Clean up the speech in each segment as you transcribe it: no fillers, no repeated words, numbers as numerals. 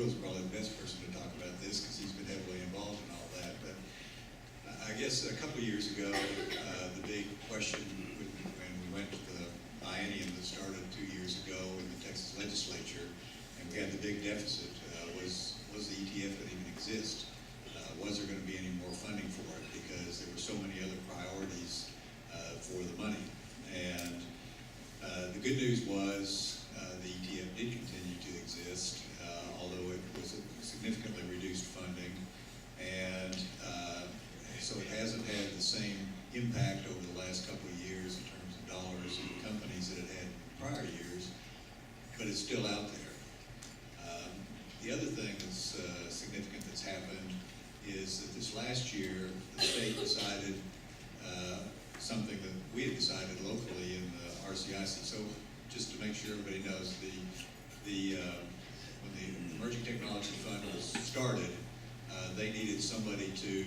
Will's probably the best person to talk about this because he's been heavily involved in all that. But I guess a couple of years ago, the big question when we went to the biennium that started 2 years ago in the Texas legislature, and we had the big deficit, was the ETF going to even exist? Was there going to be any more funding for it? Because there were so many other priorities for the money. And the good news was the ETF did continue to exist, although it was a significantly reduced funding. And so it hasn't had the same impact over the last couple of years in terms of dollars and companies that it had in prior years, but it's still out there. The other thing that's significant that's happened is that this last year, the state decided something that we had decided locally in the RCIC. So just to make sure everybody knows, when the Emerging Technology Fund was started, they needed somebody to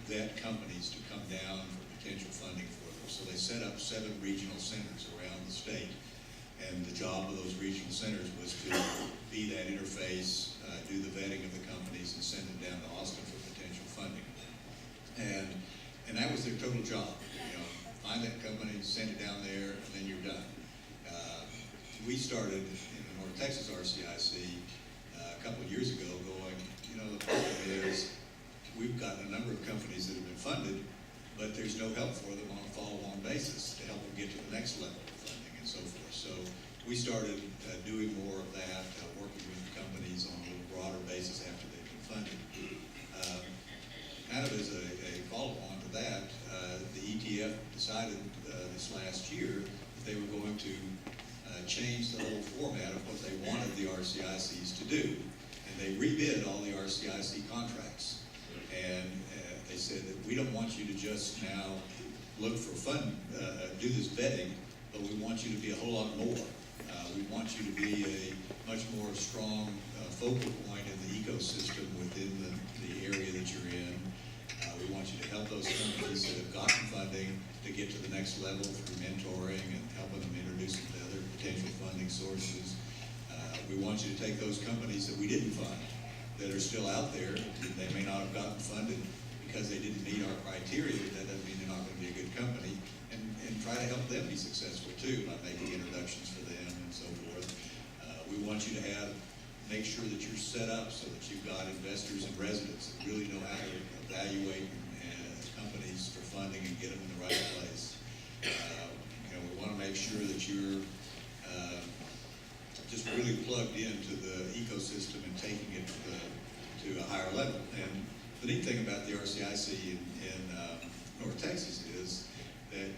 vet companies to come down for potential funding for them. So they set up 7 regional centers around the state. And the job of those regional centers was to be that interface, do the vetting of the companies, and send them down to Austin for potential funding. And that was their total job. You know, find that company, send it down there, and then you're done. We started in the North Texas RCIC a couple of years ago going, you know, the problem is we've got a number of companies that have been funded, but there's no help for them on a follow-on basis to help them get to the next level of funding and so forth. So we started doing more of that, working with companies on a little broader basis after they've been funded. Kind of as a follow-on to that, the ETF decided this last year that they were going to change the whole format of what they wanted the RCICs to do. And they rebid all the RCIC contracts. And they said that we don't want you to just now look for do this vetting, but we want you to be a whole lot more. We want you to be a much more strong focal point in the ecosystem within the area that you're in. We want you to help those companies that have gotten funding to get to the next level through mentoring and helping them introduce them to other potential funding sources. We want you to take those companies that we didn't fund, that are still out there. They may not have gotten funded because they didn't meet our criteria. That doesn't mean they're not going to be a good company. And try to help them be successful too by making introductions for them and so forth. We want you to make sure that you're set up so that you've got investors and residents that really know how to evaluate companies for funding and get them in the right place. You know, we want to make sure that you're just really plugged into the ecosystem and taking it to a higher level. And the neat thing about the RCIC in North Texas is that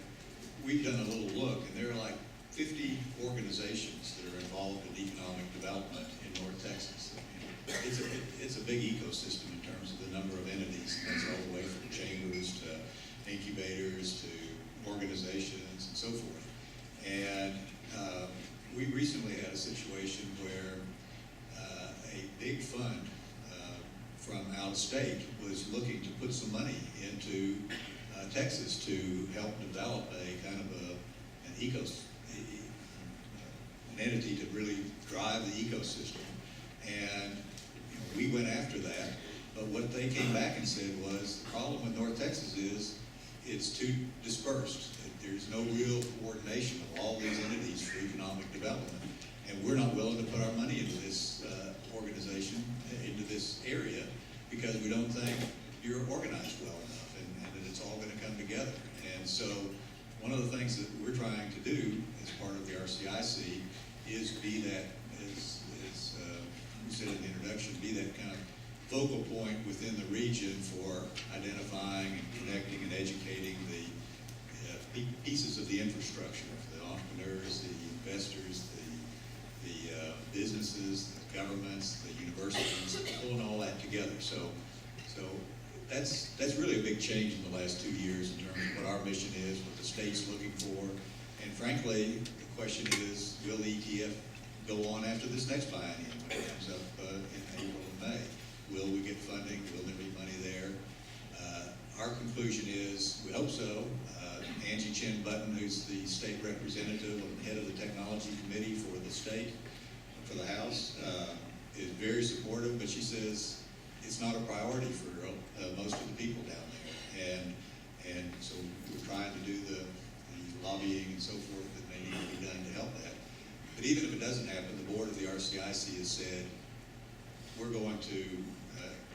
we've done a little look, and there are like 50 organizations that are involved in economic development in North Texas. It's a big ecosystem in terms of the number of entities, and that's all the way from chambers to incubators to organizations and so forth. And we recently had a situation where a big fund from out of state was looking to put some money into Texas to help develop a kind of an entity to really drive the ecosystem. And we went after that, but what they came back and said was the problem with North Texas is it's too dispersed. There's no real coordination of all these entities for economic development, and we're not willing to put our money into this organization, into this area, because we don't think you're organized well enough and that it's all going to come together. And so one of the things that we're trying to do as part of the RCIC is be that, as we said in the introduction, be that kind of focal point within the region for identifying and connecting and educating the pieces of the infrastructure, the entrepreneurs, the investors, the businesses, the governments, the universities, pulling all that together. So that's really a big change in the last 2 years in terms of what our mission is, what the state's looking for, and frankly, the question is, will the ETF go on after this next biennium when it comes up in April and May? Will we get funding? Will there be money there? Our conclusion is, we hope so. Angie Chen Button, who's the state representative and head of the technology committee for the state, for the House, is very very supportive, but she says it's not a priority for most of the people down there. And so we're trying to do the lobbying and so forth that may need to be done to help that. But even if it doesn't happen, the board of the RCIC has said, we're going to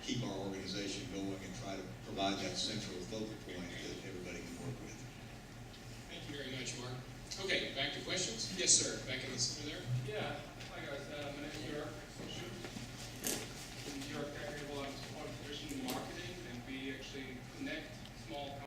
keep our organization going and try to provide that central focal point that everybody can work with. Thank you very much, Mark. Okay, back to questions. Yes, sir. Back in the center there. Yeah, hi guys, my name is York. In York, I have a lot of position in marketing, and we actually connect small